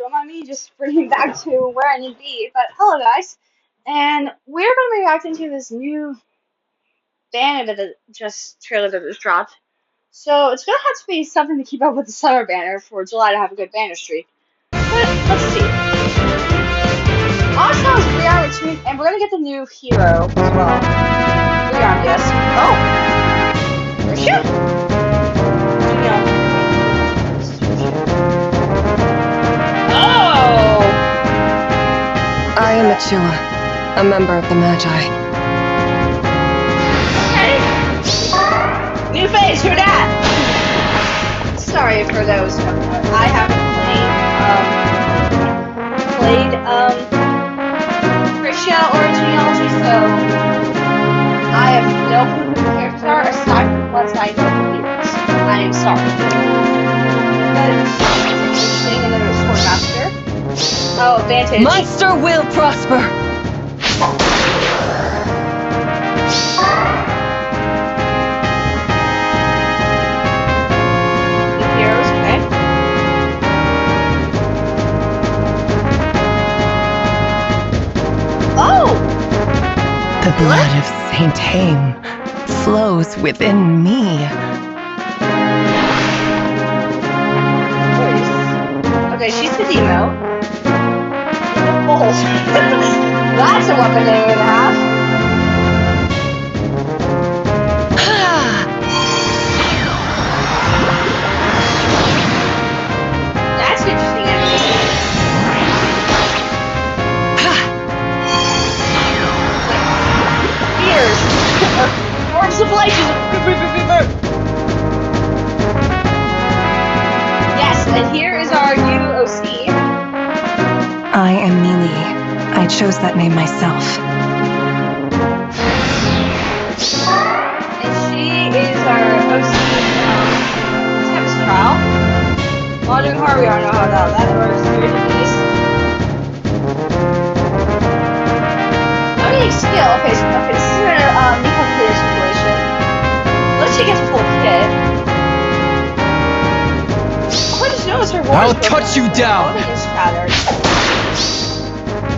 don't mind me just bringing back to where I need to be. But hello, guys, and we're going to be reacting to this new banner that trailer that just dropped. So it's going to have to be something to keep up with the summer banner for July to have a good banner streak. But let's see. Also, it's Rearmed, and we're going to get the new hero as well. Rearmed, yes. Oh, Thracia. Oh! I am Attuned, a member of the Melíai. Okay. New face, who dat? Sorry for those. I haven't played Thracia or genealogy, so I have no clue who the characters are aside from the ones I know from heroes. I am sorry. But it's interesting, and then there's Sword Master. Oh, advantage. Monster will prosper! The heroes, okay. Oh! The blood of Saint Haim flows within me. Okay, she's the demo. Oh, that's a weapon they would have. That's interesting animation. Spears. Orbs of light. Yes, and here is our UOC. I am Melíai. I chose that name myself. And she is our OC Tempest Trial. Modern Horror, we already know how that works. Spirit of Peace. No need skill. Okay, this is a Nico clear situation. Unless she gets a full kit. Oh, I just noticed her voice. I'll cut you down!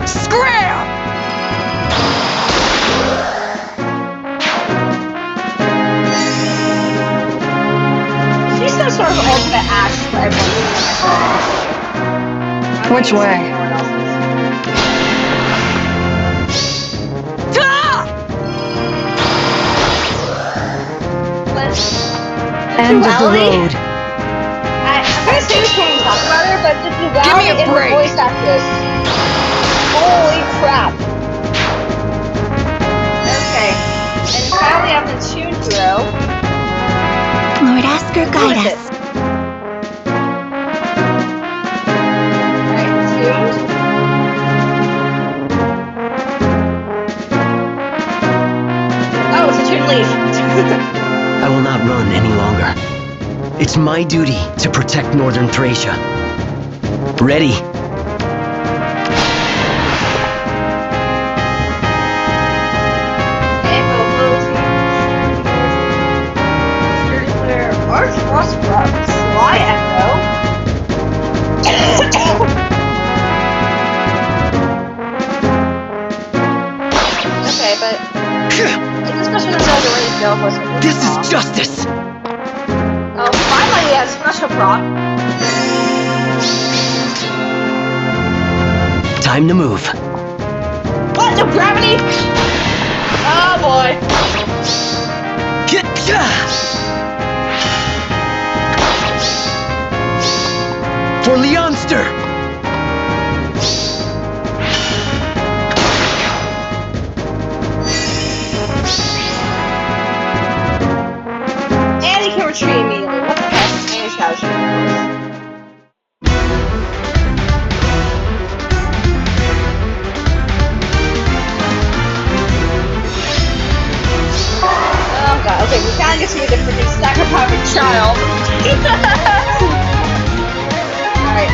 Scram! She's some sort of ultimate Ash for everyone. Which way? End of the road. I'm gonna say this when we talk about her, but the duality in the voice actress. Holy crap. Okay. And finally we have the Attuned hero. Lord Asker, guide us. Alright, Attuned. Oh, it's Attuned Leaf. I will not run any longer. It's my duty to protect northern Thracia. Ready. Fly Echo. Okay, but this question is already ready to go. This is justice! Oh, finally, he has special prop. Time to move. What? No gravity? Oh boy. For Leonster! And he can retreat immediately. What the heck? And shadow shield. Oh god, okay, we kinda get to a different thing. Sacrificing child. Alright.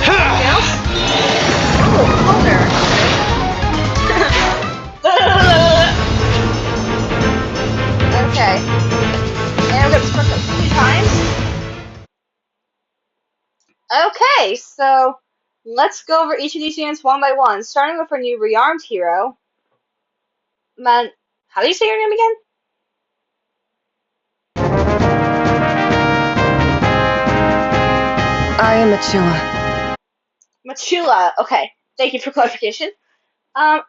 Anything else? Oh, Boulder. Okay, so let's go over each of these units one by one, starting with our new Rearmed Hero. Man, how do you say your name again? I am Achilla. Machula. Okay, thank you for clarification.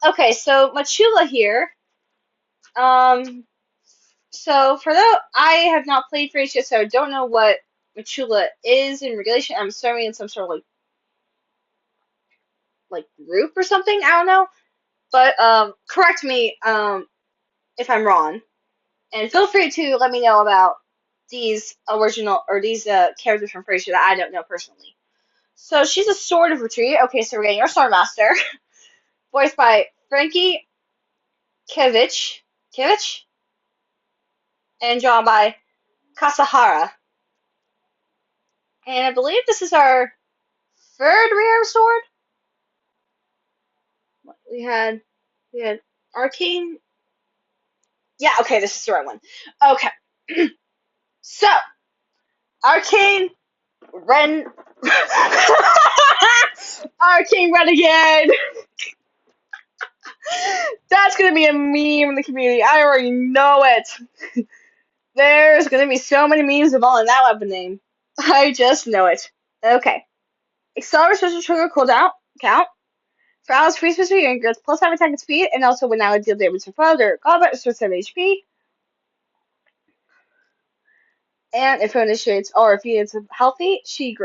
Okay, so Machula here. Um, so for though I have not played Thracia, so I don't know what Machula is in regulation. I'm assuming it's some sort of like group or something. I don't know, but correct me if I'm wrong, and feel free to let me know about these original or these characters from Thracia that I don't know personally. So she's a Sword of Retreat. Okay, so we're getting our Sword Master, voiced by Frankie Kevich, and drawn by Kasahara. And I believe this is our third rare sword. We had we had Arcane. Yeah, okay, this is the right one. Okay. So, Arcane Ren Arcane Renegade. That's gonna be a meme in the community. I already know it. There's gonna be so many memes involving that weapon name. I just know it. Okay. Accelerate special trigger cooldown count. For allies free specific and grants plus 5 attack and speed, and also when allies deal damage to foe, their combat restores 7 HP. And if it initiates or if units are healthy, she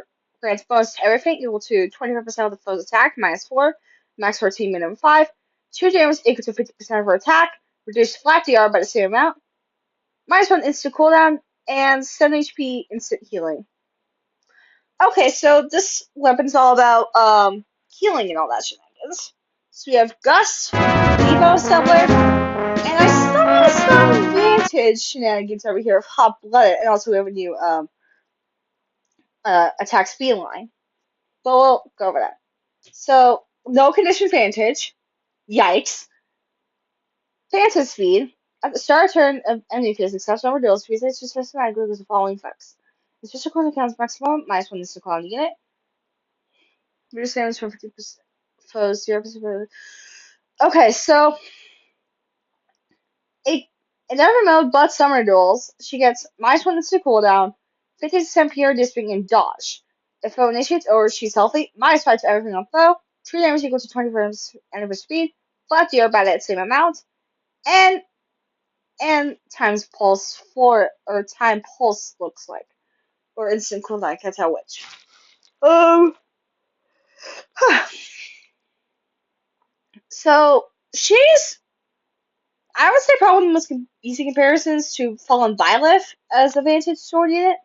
grants bonus to everything equal to 25% of the foe's attack, minus 4, max 14, minimum 5. 2 damage equal to 50% of her attack, reduce flat DR by the same amount, minus 1 instant cooldown, and 7 HP instant healing. Okay, so this weapon's all about healing and all that shenanigans. So we have Gust, Evo Assembler, and I saw some Vantage shenanigans over here of Hot Blooded, and also we have a new attack speed line. But we'll go over that. So, no condition Vantage. Yikes. Vantage speed. At the start of turn of enemy phase, except number duels, speed is just automatically with the following effects. The special cooldown counts maximum, minus 1 instant cooldown unit. Reduce damage from 50% foes, 0%. Okay, so in every mode but summer duels, she gets minus 1 instant cooldown, 50% PR disping, and dodge. If foe initiates or she's healthy, minus 5 to everything on foe, 3 damage equal to 20% of her speed, flat DR by that same amount, and times pulse 4, or time pulse looks like. Or instant cooldown, I can't tell which. So, she's I would say probably the most easy comparisons to Fallen Byleth as a Vantage Sword unit,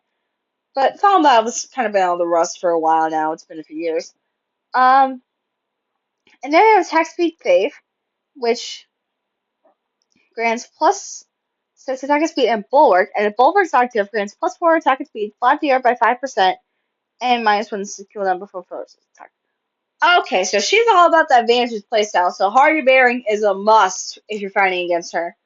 but Fallen Byleth has kind of been on the rust for a while now. It's been a few years. And then we have Attack Speed Save, which grants plus 6 attack and speed and Bulwark, and if Bulwark's active, grants plus 4 attack and speed, flat DR by 5%, and minus 1 to kill them before first attack. Okay, so she's all about that Vantage playstyle, so Hardy Bearing is a must if you're fighting against her.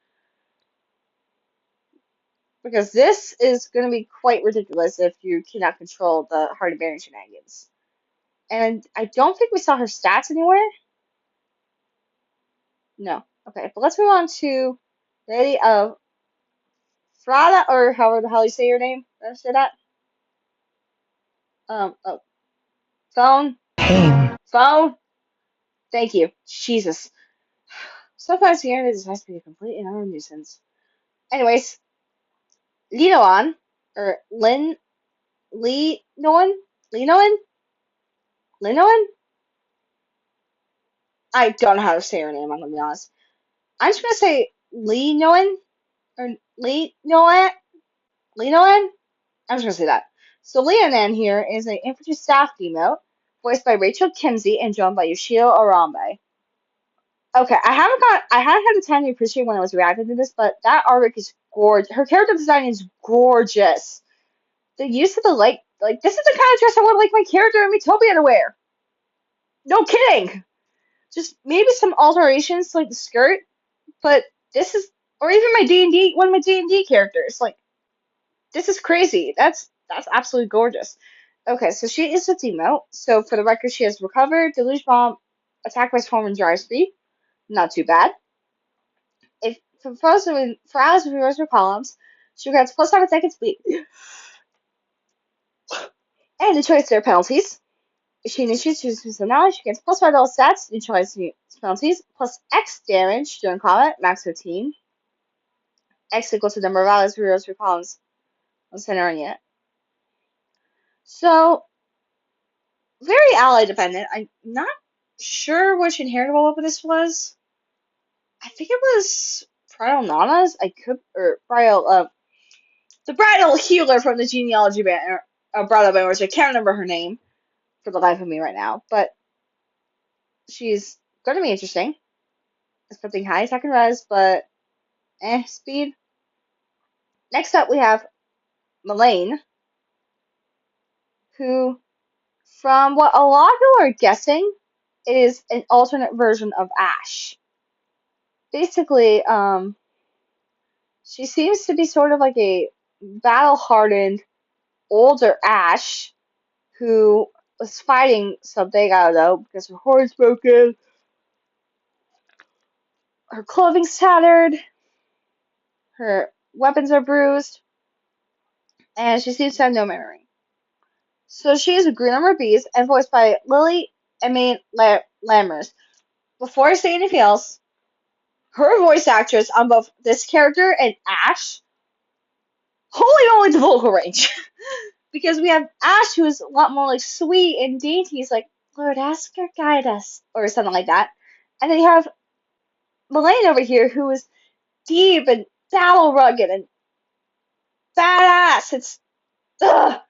Because this is going to be quite ridiculous if you cannot control the Hardy Bearing shenanigans. And I don't think we saw her stats anywhere. No. Okay, but let's move on to Lady of Frada, or however the hell you say your name. Did I say that? Oh. Phone. Pain. Phone. Thank you. Jesus. Sometimes the internet just has to be a complete and utter nuisance. Anyways, Linoan, or Linoan? I don't know how to say her name, I'm gonna be honest. I'm just gonna say Linoan, or Linoan? I'm just gonna say that. So Leonan here is an infantry staff demote, voiced by Rachel Kinsey and drawn by Yoshio Arambe. Okay, I haven't had the time to appreciate when I was reacting to this, but that artwork is gorgeous. Her character design is gorgeous. The use of the like this is the kind of dress I would like my character in Metopia to wear. No kidding. Just maybe some alterations to like the skirt, but this is, or even my D&D, one of my D&D characters. Like, this is crazy. That's absolutely gorgeous. Okay, so she is a Demo. So for the record, she has Recover, Deluge Bomb, Attack by Swarm, and Dry Speed. Not too bad. If for allies with reverse her columns, she grants +5 attack and speed, and neutralize their penalties. If she initiates chooses an ally, she gets +5 all stats, neutralize penalties, plus X damage during combat, max 15. X equals to the number of allies with reverse her columns on center and unit. So very ally dependent. I'm not sure which inheritable weapon this was. I think it was Bridal Nana's. I could or Bridal the Bridal Healer from the genealogy band Bridal band, which I can't remember her name for the life of me right now, but she's gonna be interesting. Expecting high attack and res, but speed. Next up we have Melíai, who from what a lot of people are guessing is an alternate version of Ash. Basically, she seems to be sort of like a battle-hardened older Ash who was fighting something, I don't know, because her horn's broken, her clothing's tattered, her weapons are bruised, and she seems to have no memory. So she is a Green Armor Beast and voiced by Lily Emmy Lammers. Before I say anything else, her voice actress on both this character and Ash, holy moly, the vocal range. Because we have Ash, who is a lot more like sweet and dainty. He's like, Lord, ask her, guide us, or something like that. And then you have Melíai over here, who is deep and battle rugged and badass. It's ugh.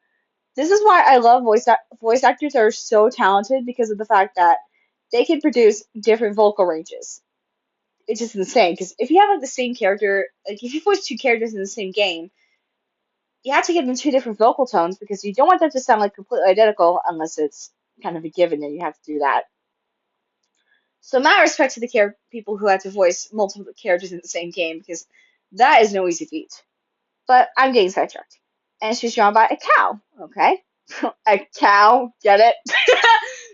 This is why I love voice actors that are so talented because of the fact that they can produce different vocal ranges. It's just insane because if you have like the same character, like if you voice two characters in the same game, you have to give them two different vocal tones because you don't want them to sound like completely identical unless it's kind of a given and you have to do that. So my respect to the people who have to voice multiple characters in the same game because that is no easy feat. But I'm getting sidetracked. And she's drawn by a cow. Okay, a cow. Get it?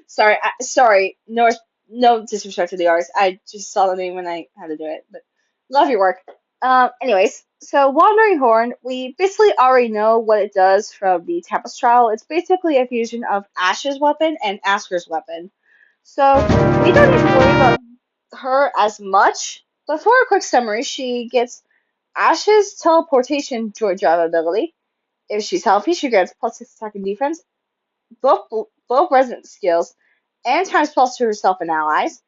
Sorry. No disrespect to the artist. I just saw the name and I had to do it. But love your work. Anyways, so Wandering Horn, we basically already know what it does from the Tempest trial. It's basically a fusion of Ash's weapon and Asker's weapon. So we don't need to worry about her as much. But for a quick summary, she gets Ash's teleportation joy drive ability. If she's healthy, she gets +6 attack and defense, both resident skills, and times plus to herself and allies.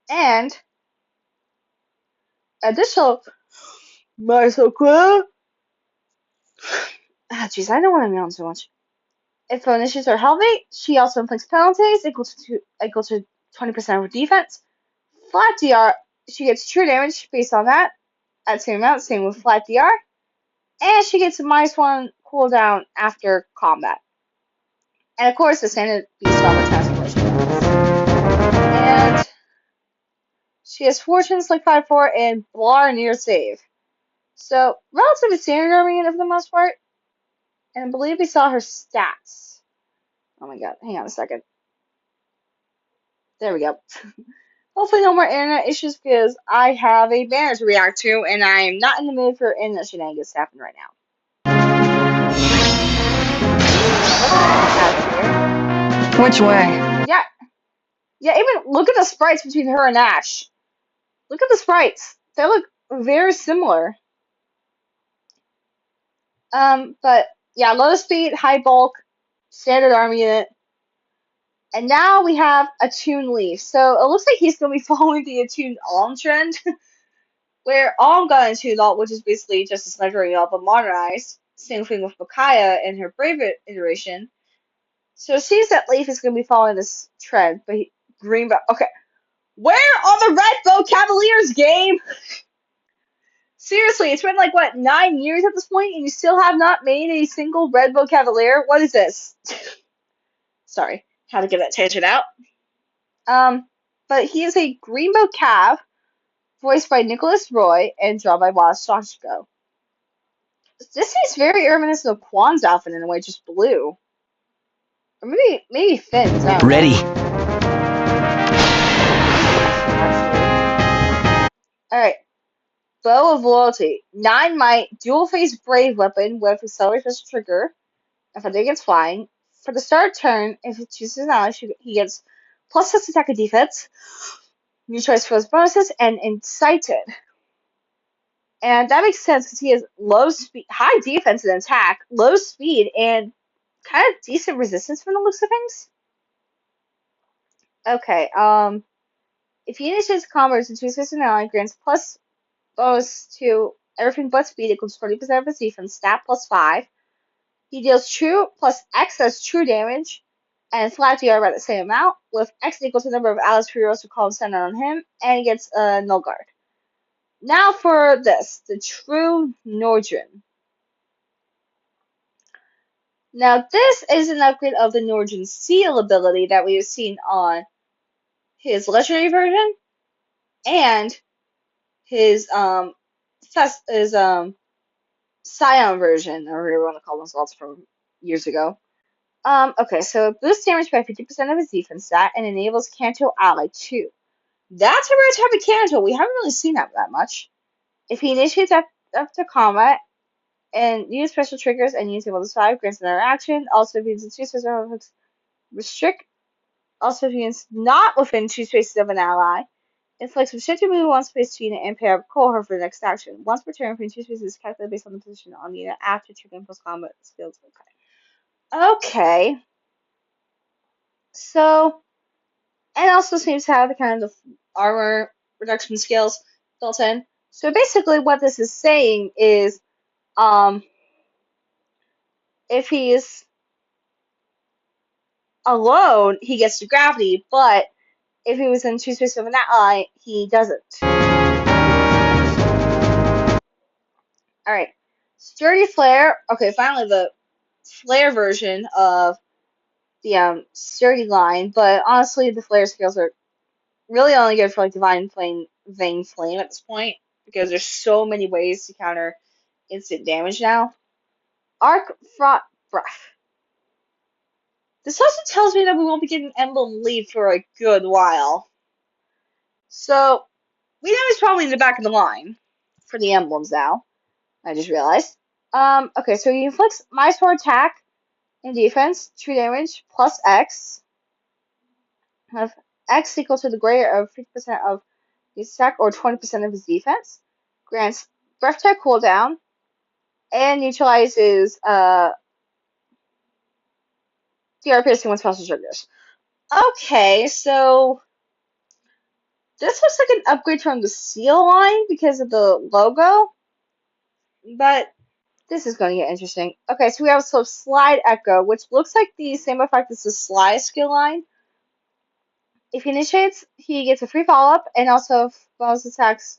And additional Mysoqua. Jeez, I don't want to yawn so much. If her initiatives are healthy, she also inflicts penalties equal to 20% of her defense. Flat DR, she gets true damage based on that at the same amount, same with flat DR. And she gets a -1 cooldown after combat. And of course, the standard beast armor transformation. And she has fortunes like 5-4 and Blar near save. So, relatively standard armor unit for the most part. And I believe we saw her stats. Oh my god, hang on a second. There we go. Hopefully no more internet issues because I have a banner to react to and I'm not in the mood for internet shenanigans happening right now. Which way? Yeah, even look at the sprites between her and Ash. Look at the sprites. They look very similar. But yeah, low speed, high bulk, standard army unit. And now we have Attuned Leaf. So it looks like he's going to be following the Attuned Alm trend, where Alm got into Alt, which is basically just a sniper up but modernized. Same thing with Bakaya in her Brave iteration. So it seems that Leaf is going to be following this trend, but Greenbow. Okay, where are the Red Bow Cavaliers, game? Seriously, it's been like what 9 years at this point, and you still have not made a single Red Bow Cavalier. What is this? Sorry, had to get that tangent out. But he is a Greenbow Cav, voiced by Nicholas Roy and drawn by Wallace Stoshko. This seems very reminiscent of Quan's outfit in a way, just blue. Or maybe Finn's, I don't know. Ready. Alright. Bow of Loyalty. 9 might, dual face brave weapon with accelerated special trigger. If a day gets flying. For the start turn, if it chooses an ally, he gets +6 attack and defense. New choice for his bonuses and incited. And that makes sense because he has low speed, high defense and attack, low speed, and kind of decent resistance from the looks of things. Okay, if he initiates combos and chooses an ally, grants plus bonus to everything but speed equals 20% of his defense, stat +5. He deals true plus X as true damage, and flat DR by the same amount, with X equals the number of allies heroes who call and send on him, and he gets a null guard. Now for this, the True Nordrin. Now this is an upgrade of the Nordrin Seal ability that we've seen on his legendary version and his Scion version, or whatever you want to call themselves from years ago. Okay, so it boosts damage by 50% of his defense stat and enables Canto Ally 2. That's a rare type of Canto. We haven't really seen that much. If he initiates after combat and use special triggers and use able to 5, grants another action. Also, if he uses 2 special restrict. Also, if he is not within 2 spaces of an ally, inflicts restricted move 1 space to unit and pair up cohort for the next action. Once per turn, between 2 spaces is calculated based on the position on the unit after triggering post combat skills. Okay. So, and also seems to have the kind of armor reduction skills built in. So basically what this is saying is, if he's alone, he gets the gravity, but if he was in 2 spaces of an ally, he doesn't. Alright. Sturdy Flare. Okay, finally the Flare version of the Sturdy line, but honestly the Flare skills are really only good for like Divine Flame, Vein Flame at this point, because there's so many ways to counter instant damage now. Arc Fraught Breath. This also tells me that we won't be getting Emblem Leaf for a good while. So, we know he's probably in the back of the line for the emblems now. I just realized. Okay, so he inflicts -4 attack and defense, true damage, plus X. Have X equal to the greater of 50% of his attack or 20% of his defense. Grants breath attack cooldown. And neutralizes DR piercing when special triggers. Okay, so this looks like an upgrade from the Seal line because of the logo. But this is going to get interesting. Okay, so we have some Slide Echo, which looks like the same effect as the Sly skill line. If he initiates, he gets a free follow-up, and also bonus attacks.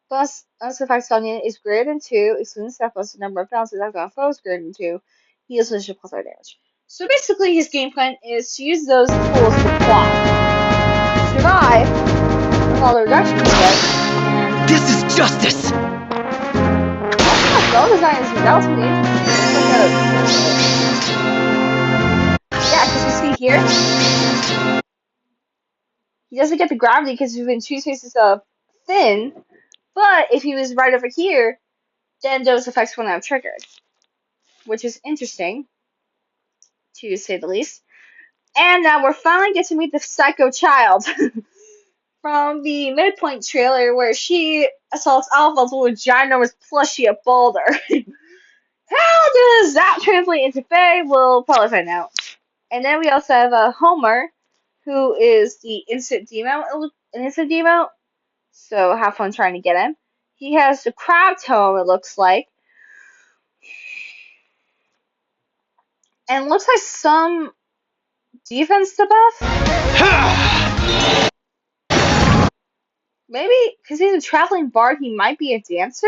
Bonus effects on unit is greater than 2, excluding step plus the number of bounces attacked on foes greater than 2. He deals additional plus R damage. So basically, his game plan is to use those tools to plot, survive, with all the reduction he gets. This is justice! Well design is relatively interesting. Yeah, because you see here, he doesn't get the gravity because he's in 2 spaces of Thin, but if he was right over here, then those effects wouldn't have triggered, which is interesting, to say the least. And now we're finally getting to meet the Psycho Child from the Midpoint trailer where she assaults Alpha with a ginormous plushie at Boulder. How does that translate into Faye? We'll probably find out. And then we also have Homer, who is the instant demote, so have fun trying to get him. He has the crab tome, it looks like. And looks like some defense debuff? Maybe because he's a traveling bard, he might be a dancer?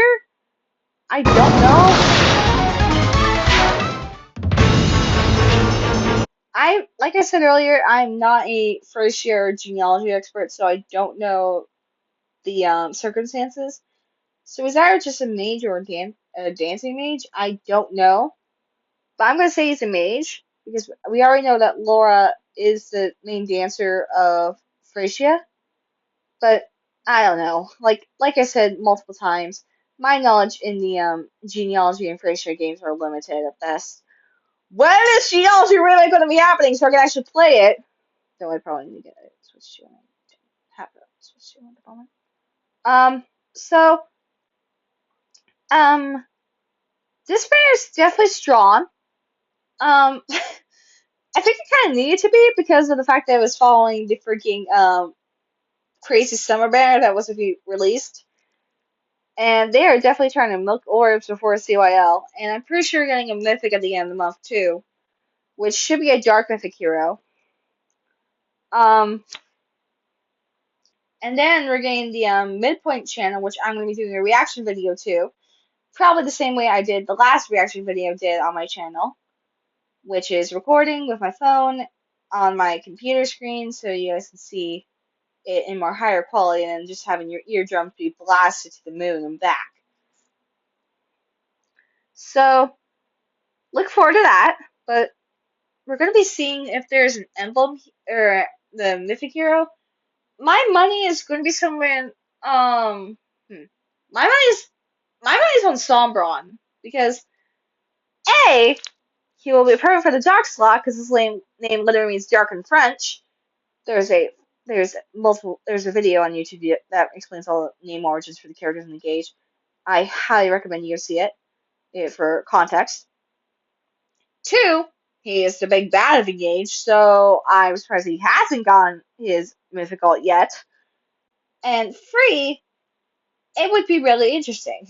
I don't know. Like I said earlier, I'm not a first year genealogy expert, so I don't know the circumstances. So is that just a mage or a dancing mage. I don't know. But I'm going to say he's a mage because we already know that Laura is the main dancer of Thracia. But I don't know. Like I said multiple times, my knowledge in the genealogy and Thracia games are limited at best. When is genealogy really going to be happening so I can actually play it? Though I probably need to get it switched to. I have it switched to at the moment. So um, this banner is definitely strong. Um, I think it kind of needed to be because of the fact that it was following the freaking crazy summer banner that was released. And they are definitely trying to milk orbs before CYL. And I'm pretty sure we're getting a mythic at the end of the month too, which should be a dark mythic hero. Um, and then we're getting the midpoint channel, which I'm going to be doing a reaction video to. Probably the same way I did the last reaction video I did on my channel, which is recording with my phone on my computer screen so you guys can see it in more higher quality than just having your eardrums be blasted to the moon and back. So look forward to that, but we're going to be seeing if there's an emblem or the mythic hero. My money is going to be somewhere in, my money's on Sombron because A, he will be perfect for the dark slot because his name literally means dark in French. There's a there's a video on YouTube that explains all the name origins for the characters in the gauge. I highly recommend you go see it for context. Two, he is the big bad of the gauge, so I'm surprised he hasn't gotten his mythical yet. And three, it would be really interesting.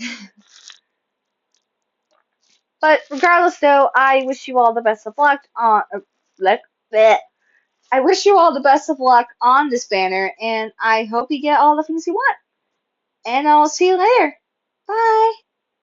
But regardless, though, I wish you all the best of luck on I wish you all the best of luck on this banner, and I hope you get all the things you want. And I'll see you later. Bye.